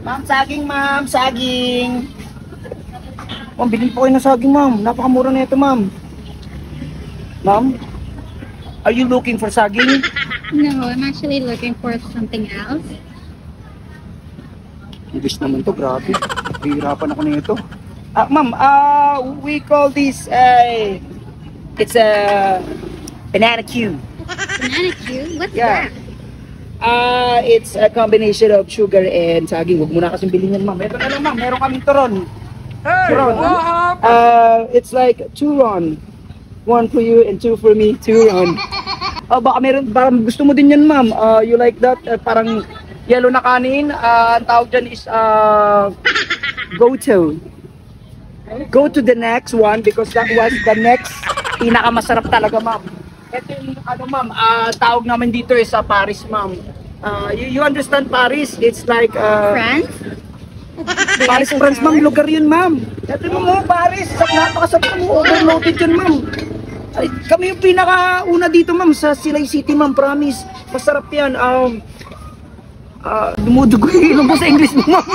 Ma'am, saging ma'am, saging. Ma'am, bilhin po kayo ng saging ma'am. Napakamura na ito ma'am. Ma'am, are you looking for saging? No, I'm actually looking for something else. English naman to, grabe. Hihirapan ako nito. Ma'am, we call this, it's a banana Q. Banana Q? What's Yeah. that? It's a combination of sugar and saging. Huwag mo na kasing bilhin yan, ma'am. Ito na lang, ma'am. Meron kaming turon. Turon. It's like 2 ron. 1 for you and 2 for me. 2 ron. Baka meron, parang gusto mo din yan, ma'am. You like that? Parang yellow na kanin. Ang tawag dyan is go to. Go to the next one because that was the next pinakamasarap talaga, ma'am. Ito yung ano, ma'am, tawag namin dito is Paris, ma'am. You understand Paris? It's like France? Paris, France, ma'am. Lugar yun, ma'am. Ito mo, Paris. Napakasarap mo. Overloaded yun, ma'am. Ay, kami yung pinakauna dito, ma'am, sa Silay City, ma'am. Promise. Masarap yan. Dumudugo yung ilong mo sa English mo, ma'am.